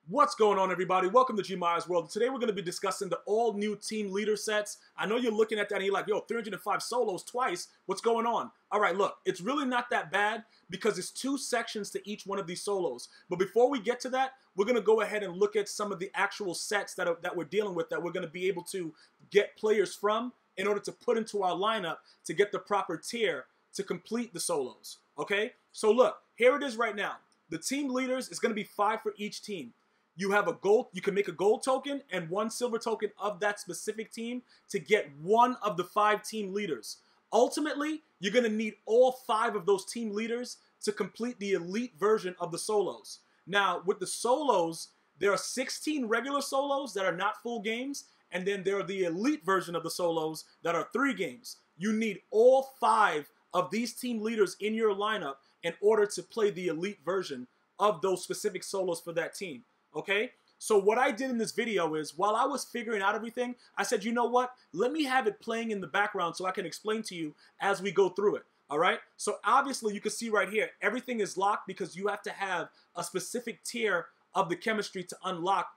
What's going on, everybody? Welcome to GmiasWorld. Today we're going to be discussing the all-new team leader sets. I know you're looking at that and you're like, yo, 305 solos twice. What's going on? All right, look, it's really not that bad because it's two sections to each one of these solos. But before we get to that, we're going to go ahead and look at some of the actual sets that we're dealing with that we're going to be able to get players from in order to put into our lineup to get the proper tier to complete the solos. Okay? So look, here it is right now. The team leaders is going to be 5 for each team. You have a gold, you can make a gold token and 1 silver token of that specific team to get one of the 5 team leaders. Ultimately, you're going to need all 5 of those team leaders to complete the elite version of the solos. Now, with the solos, there are 16 regular solos that are not full games, and then there are the elite version of the solos that are 3 games. You need all 5 of these team leaders in your lineup in order to play the elite version of those specific solos for that team. Okay, so what I did in this video is, while I was figuring out everything, I said, you know what? Let me have it playing in the background so I can explain to you as we go through it. All right, so obviously you can see right here, everything is locked because you have to have a specific tier of the chemistry to unlock,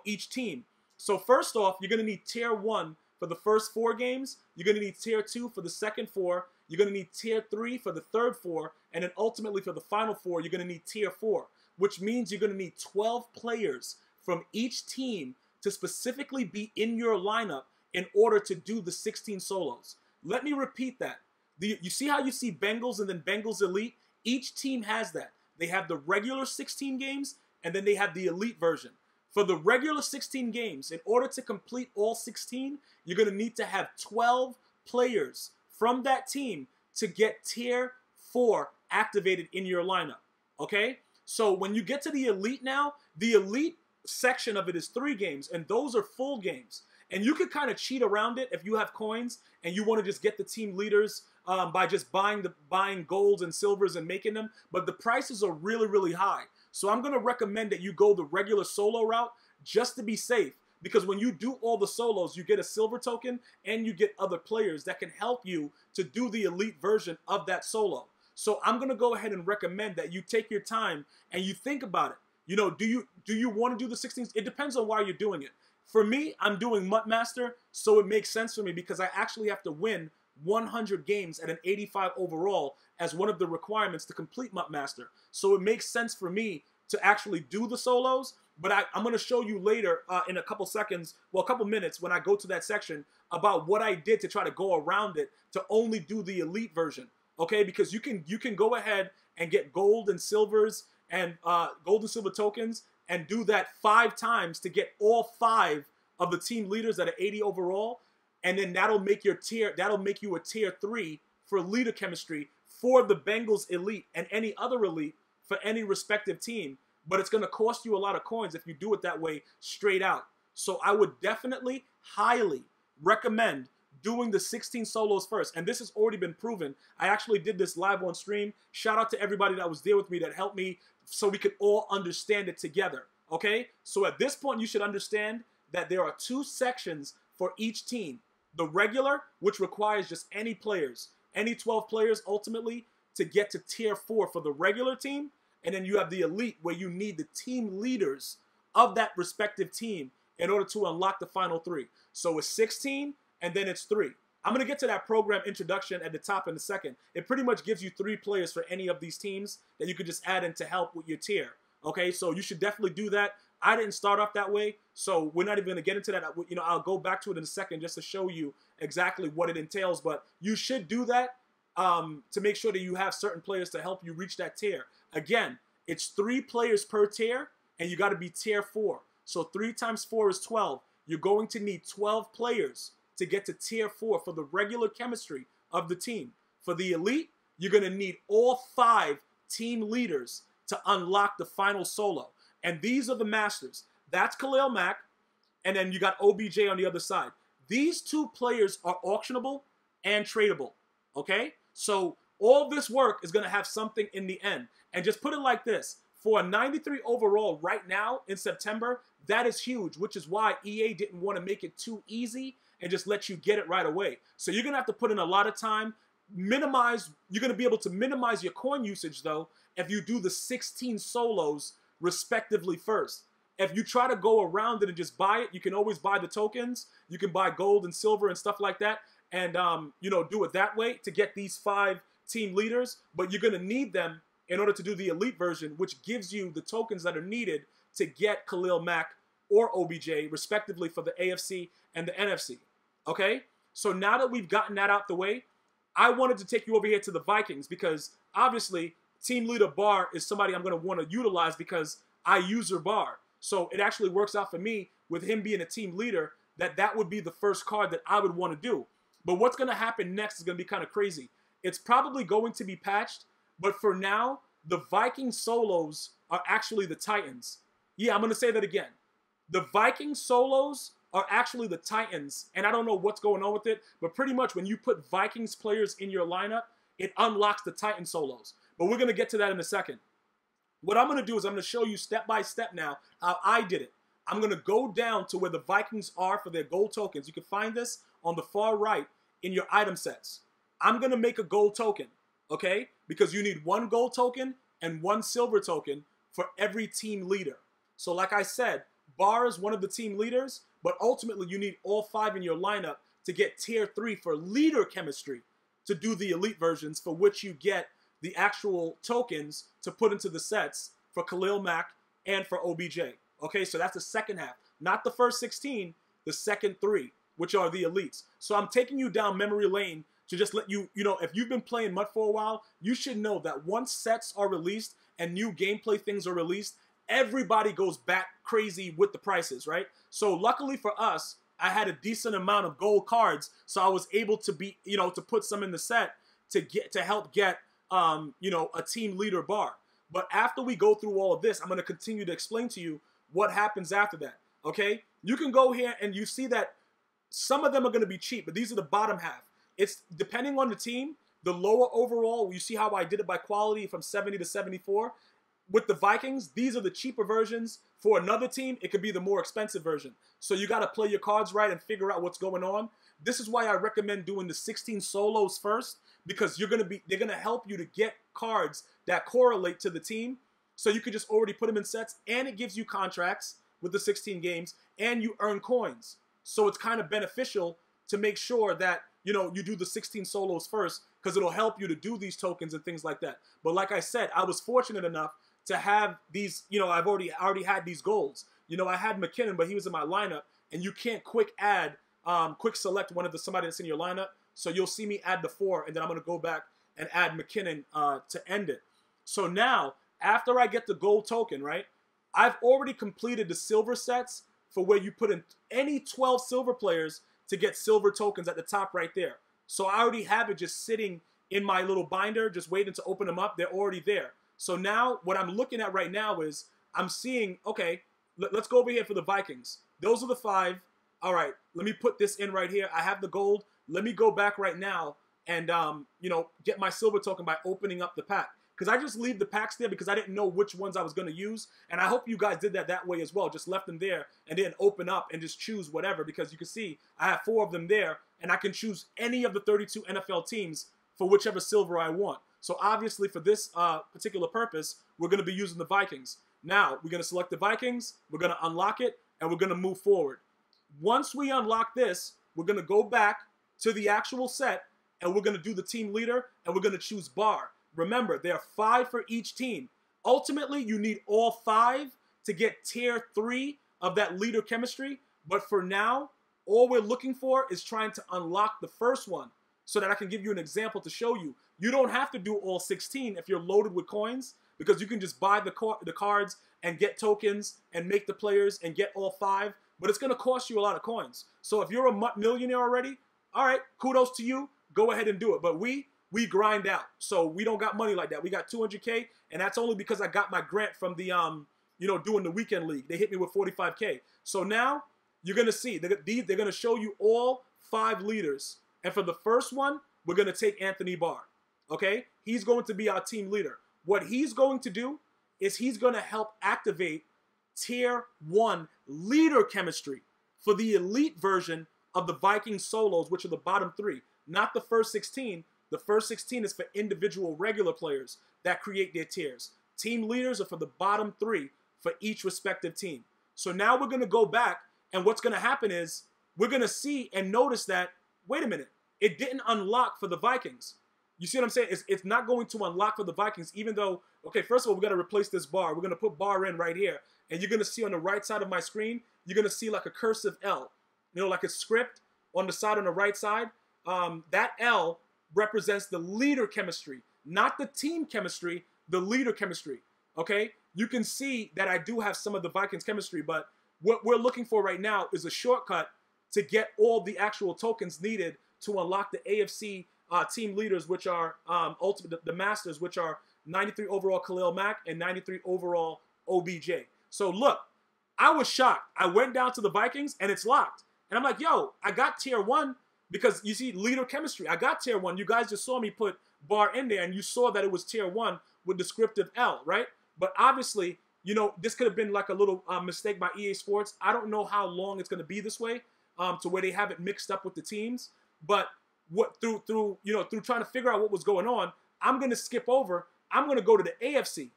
each team. So first off, you're going to need tier 1 for the first 4 games. You're going to need tier 2 for the second 4. You're going to need tier 3 for the third 4. And then ultimately for the final 4, you're going to need tier 4. Which means you're going to need 12 players from each team to specifically be in your lineup in order to do the 16 solos. Let me repeat that. You see how you see Bengals and then Bengals Elite? Each team has that. They have the regular 16 games, and then they have the elite version. For the regular 16 games, in order to complete all 16, you're going to need to have 12 players from that team to get tier 4 activated in your lineup. Okay? So when you get to the elite now, the elite section of it is 3 games, and those are full games. And you can kind of cheat around it if you have coins and you want to just get the team leaders by just buying golds and silvers and making them. But the prices are really, really high. So I'm going to recommend that you go the regular solo route just to be safe. Because when you do all the solos, you get a silver token and you get other players that can help you to do the elite version of that solo. So I'm going to go ahead and recommend that you take your time and you think about it. Do you want to do the 16s? It depends on why you're doing it. For me, I'm doing MUT Master, so it makes sense for me because I actually have to win 100 games at an 85 overall as one of the requirements to complete MUT Master. So it makes sense for me to actually do the solos, but I'm going to show you later in a couple seconds, well, a couple minutes when I go to that section about what I did to try to go around it to only do the elite version. Okay, because you can go ahead and get gold and silvers and gold and silver tokens and do that 5 times to get all 5 of the team leaders that are 80 overall, and then that'll make you a tier 3 for leader chemistry for the Bengals elite and any other elite for any respective team. But it's going to cost you a lot of coins if you do it that way straight out. So I would definitely highly recommend doing the 16 solos first, and this has already been proven. I actually did this live on stream. Shout out to everybody that was there with me that helped me so we could all understand it together, okay? So at this point, you should understand that there are 2 sections for each team. The regular, which requires just any players, any 12 players ultimately to get to tier 4 for the regular team, and then you have the elite where you need the team leaders of that respective team in order to unlock the final 3. So it's 16, and then it's 3. I'm going to get to that program introduction at the top in a second. It pretty much gives you 3 players for any of these teams that you could just add in to help with your tier. Okay, so you should definitely do that. I didn't start off that way, so we're not even going to get into that. I'll go back to it in a second just to show you exactly what it entails. But you should do that to make sure that you have certain players to help you reach that tier. Again, it's 3 players per tier, and you got to be tier 4. So 3 times 4 is 12. You're going to need 12 players to get to tier 4 for the regular chemistry of the team. For the elite, you're going to need all 5 team leaders to unlock the final solo. And these are the masters. That's Khalil Mack, and then you got OBJ on the other side. These 2 players are auctionable and tradable, okay? So all this work is going to have something in the end. And just put it like this. For a 93 overall right now in September, that is huge, which is why EA didn't want to make it too easy and just let you get it right away. So you're going to have to put in a lot of time, you're going to be able to minimize your coin usage, though, if you do the 16 solos respectively first. if you try to go around it and just buy it, you can always buy the tokens. You can buy gold and silver and stuff like that, and you know, do it that way to get these 5 team leaders. But you're gonna need them in order to do the elite version, which gives you the tokens that are needed to get Khalil Mack or OBJ, respectively, for the AFC and the NFC. Okay? So now that we've gotten that out the way, I wanted to take you over here to the Vikings because obviously team leader Bar is somebody I'm going to want to utilize because I use her Bar. So it actually works out for me with him being a team leader that would be the first card that I would want to do. But what's going to happen next is going to be kind of crazy. It's probably going to be patched, but for now, the Viking solos are actually the Titans. Yeah, I'm going to say that again. The Viking solos are actually the Titans, and I don't know what's going on with it, but pretty much when you put Vikings players in your lineup, it unlocks the Titan solos. But we're going to get to that in a second. What I'm going to do is I'm going to show you step by step now how I did it. I'm going to go down to where the Vikings are for their gold tokens. You can find this on the far right in your item sets. I'm going to make a gold token, okay? Because you need 1 gold token and 1 silver token for every team leader. So like I said, Bar is one of the team leaders, but ultimately you need all 5 in your lineup to get tier 3 for leader chemistry to do the elite versions, for which you get the actual tokens to put into the sets for Khalil Mack and for OBJ. Okay, so that's the second half. Not the first 16, the second 3, which are the elites. So I'm taking you down memory lane to just let you, you know, if you've been playing MUT for a while, you should know that once sets are released and new gameplay things are released, everybody goes back crazy with the prices, right? So luckily for us, I had a decent amount of gold cards, so I was able to be, you know, to put some in the set to help get, you know, a team leader Bar. But after we go through all of this, I'm going to continue to explain to you what happens after that, okay? You can go here and you see that some of them are going to be cheap, but these are the bottom half. It's depending on the team, the lower overall, you see how I did it by quality from 70 to 74. With the Vikings, these are the cheaper versions. For another team, it could be the more expensive version. So you got to play your cards right and figure out what's going on. This is why I recommend doing the 16 solos first, because they're going to help you to get cards that correlate to the team. So you could just already put them in sets, and it gives you contracts with the 16 games, and you earn coins. So it's kind of beneficial to make sure that, you know, you do the 16 solos first, because it'll help you to do these tokens and things like that. But like I said, I was fortunate enough to have these, you know, I already had these goals. You know, I had McKinnon, but he was in my lineup, and you can't quick select somebody that's in your lineup. So you'll see me add the 4, and then I'm going to go back and add McKinnon to end it. So now, after I get the gold token, right, I've already completed the silver sets for where you put in any 12 silver players to get silver tokens at the top right there. So I already have it just sitting in my little binder, just waiting to open them up. They're already there. So now what I'm looking at right now is I'm seeing, okay, let's go over here for the Vikings. Those are the 5. All right, let me put this in right here. I have the gold. Let me go back right now and, you know, get my silver token by opening up the pack. Because I just leave the packs there because I didn't know which ones I was going to use. And I hope you guys did that way as well. Just left them there and then open up and just choose whatever. Because you can see I have 4 of them there. And I can choose any of the 32 NFL teams for whichever silver I want. So obviously for this particular purpose, we're going to be using the Vikings. Now, we're going to select the Vikings. We're going to unlock it. And we're going to move forward. Once we unlock this, we're going to go back to the actual set. And we're going to do the team leader. And we're going to choose Bar. Remember, there are 5 for each team. Ultimately, you need all 5 to get tier 3 of that leader chemistry. But for now, all we're looking for is trying to unlock the first one so that I can give you an example to show you. You don't have to do all 16 if you're loaded with coins, because you can just buy the cards and get tokens and make the players and get all 5. But it's going to cost you a lot of coins. So if you're a millionaire already, all right, kudos to you. Go ahead and do it. But we grind out, so we don't got money like that. We got 200K, and that's only because I got my grant from the, you know, doing the weekend league. They hit me with 45K. So now you're gonna see they're gonna show you all 5 leaders, and for the first one, we're gonna take Anthony Barr. Okay, he's going to be our team leader. What he's going to do is he's gonna help activate tier 1 leader chemistry for the elite version of the Viking solos, which are the bottom 3, not the first 16. The first 16 is for individual regular players that create their tiers. Team leaders are for the bottom 3 for each respective team. So now we're going to go back, and what's going to happen is we're going to see and notice that, wait a minute, it didn't unlock for the Vikings. You see what I'm saying? It's not going to unlock for the Vikings, even though, okay, first of all, we're going to replace this bar. We're going to put bar in right here. And you're going to see on the right side of my screen, you're going to see like a cursive L. You know, like a script on the side on the right side. That L represents the leader chemistry, not the team chemistry, the leader chemistry, okay? You can see that I do have some of the Vikings chemistry, but what we're looking for right now is a shortcut to get all the actual tokens needed to unlock the AFC team leaders, which are the masters, which are 93 overall Khalil Mack and 93 overall OBJ. So look, I was shocked. I went down to the Vikings and it's locked. And I'm like, yo, I got tier 1 because you see leader chemistry. I got tier 1. You guys just saw me put bar in there and you saw that it was tier 1 with descriptive L, right? But obviously, you know, this could have been like a little mistake by EA Sports. I don't know how long it's going to be this way to where they have it mixed up with the teams. But what through trying to figure out what was going on, I'm going to skip over. I'm going to go to the AFC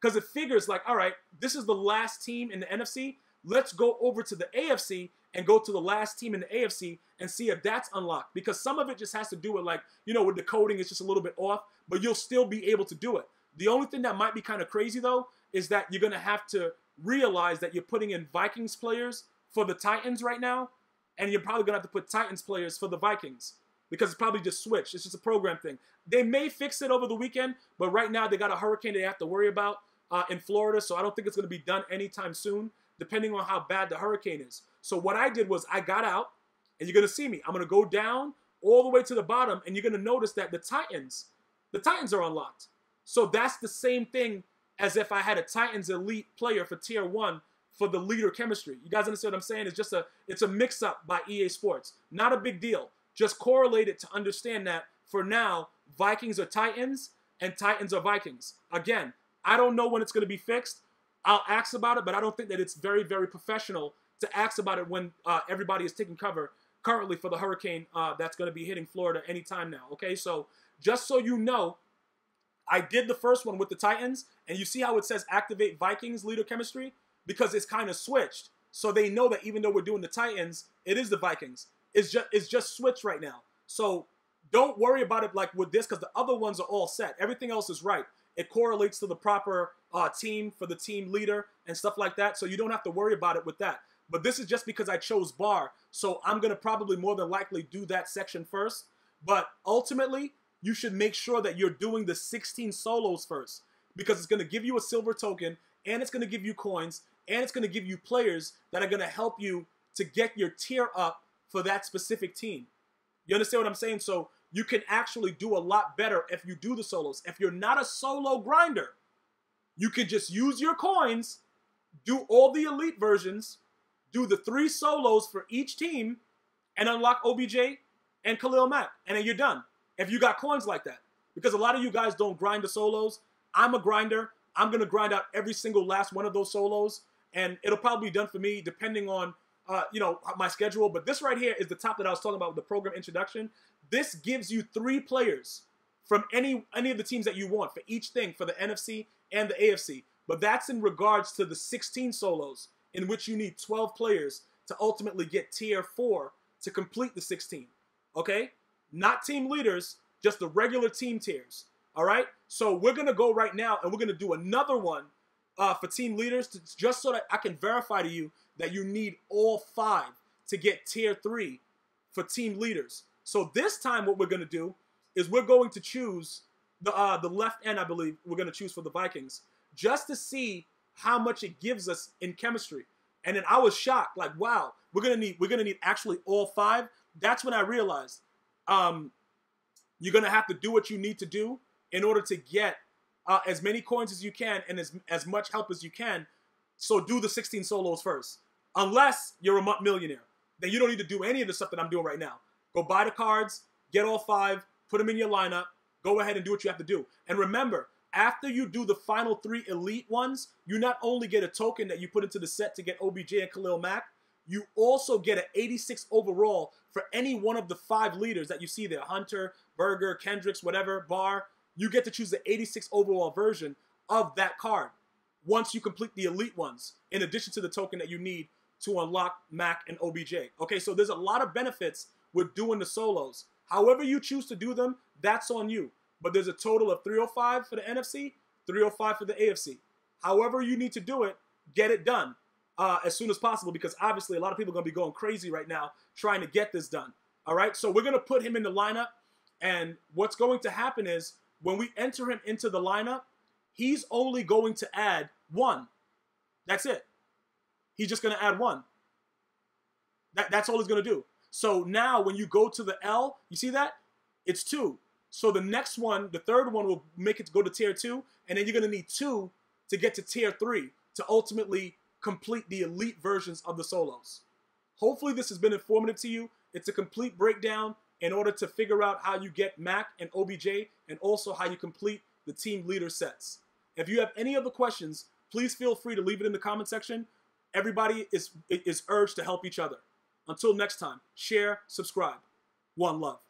because it figures like, all right, this is the last team in the NFC. Let's go over to the AFC and go to the last team in the AFC and see if that's unlocked. Because some of it just has to do with, like, you know, with the coding, it's just a little bit off, but you'll still be able to do it. The only thing that might be kind of crazy, though, is that you're going to have to realize that you're putting in Vikings players for the Titans right now, and you're probably going to have to put Titans players for the Vikings because it's probably just switched. It's just a program thing. They may fix it over the weekend, but right now they got a hurricane they have to worry about in Florida, so I don't think it's going to be done anytime soon, depending on how bad the hurricane is. So what I did was I got out, and you're going to see me. I'm going to go down all the way to the bottom, and you're going to notice that the Titans are unlocked. So that's the same thing as if I had a Titans elite player for tier 1 for the leader chemistry. You guys understand what I'm saying? It's a mix-up by EA Sports. Not a big deal. Just correlate it to understand that for now, Vikings are Titans and Titans are Vikings. Again, I don't know when it's going to be fixed. I'll ask about it, but I don't think that it's very, very professional to ask about it when everybody is taking cover currently for the hurricane that's going to be hitting Florida anytime now. Okay, so just so you know, I did the first one with the Titans, and you see how it says activate Vikings leader chemistry? Because it's kind of switched. So they know that even though we're doing the Titans, it is the Vikings. It's just switched right now. So don't worry about it like with this because the other ones are all set. Everything else is right. It correlates to the proper team for the team leader and stuff like that. So you don't have to worry about it with that. But this is just because I chose bar. So I'm going to probably more than likely do that section first. But ultimately, you should make sure that you're doing the 16 solos first because it's going to give you a silver token and it's going to give you coins and it's going to give you players that are going to help you to get your tier up for that specific team. You understand what I'm saying? So you can actually do a lot better if you do the solos. If you're not a solo grinder, you can just use your coins, do all the elite versions, do the 3 solos for each team, and unlock OBJ and Khalil Mack, and then you're done. If you got coins like that. Because a lot of you guys don't grind the solos. I'm a grinder. I'm going to grind out every single last one of those solos, and it'll probably be done for me depending on my schedule. But this right here is the top that I was talking about with the program introduction. This gives you 3 players from any of the teams that you want for each thing for the NFC and the AFC. But that's in regards to the 16 solos in which you need 12 players to ultimately get tier 4 to complete the 16. Okay? Not team leaders, just the regular team tiers. All right? So we're going to go right now and we're going to do another one for team leaders just so that I can verify to you that you need all 5 to get tier 3 for team leaders. So this time what we're going to do is we're going to choose the left end, I believe, we're going to choose for the Vikings just to see how much it gives us in chemistry. And then I was shocked, like, wow, we're gonna need actually all 5. That's when I realized you're gonna have to do what you need to do in order to get as many coins as you can and as much help as you can. So do the 16 solos first. Unless you're a millionaire, then you don't need to do any of the stuff that I'm doing right now. Go buy the cards, get all 5, put them in your lineup, go ahead and do what you have to do. And remember, after you do the final 3 elite ones, you not only get a token that you put into the set to get OBJ and Khalil Mack, you also get an 86 overall for any one of the 5 leaders that you see there. Hunter, Berger, Kendricks, whatever, Barr. You get to choose the 86 overall version of that card. once you complete the elite ones, in addition to the token that you need to unlock Mac and OBJ. Okay, so there's a lot of benefits with doing the solos. However you choose to do them, that's on you. But there's a total of 305 for the NFC, 305 for the AFC. However you need to do it, get it done as soon as possible, because obviously a lot of people are going to be going crazy right now trying to get this done. All right, so we're going to put him in the lineup, and what's going to happen is when we enter him into the lineup, he's only going to add 1. That's it. He's just going to add 1. That's all he's going to do. So now when you go to the L, you see that? It's 2. So the next one, the third one, will make it go to tier 2, and then you're going to need 2 to get to tier 3 to ultimately complete the elite versions of the solos. Hopefully this has been informative to you. It's a complete breakdown in order to figure out how you get Mac and OBJ, and also how you complete the team leader sets. If you have any other questions, please feel free to leave it in the comment section. Everybody is urged to help each other. Until next time, share, subscribe. One love.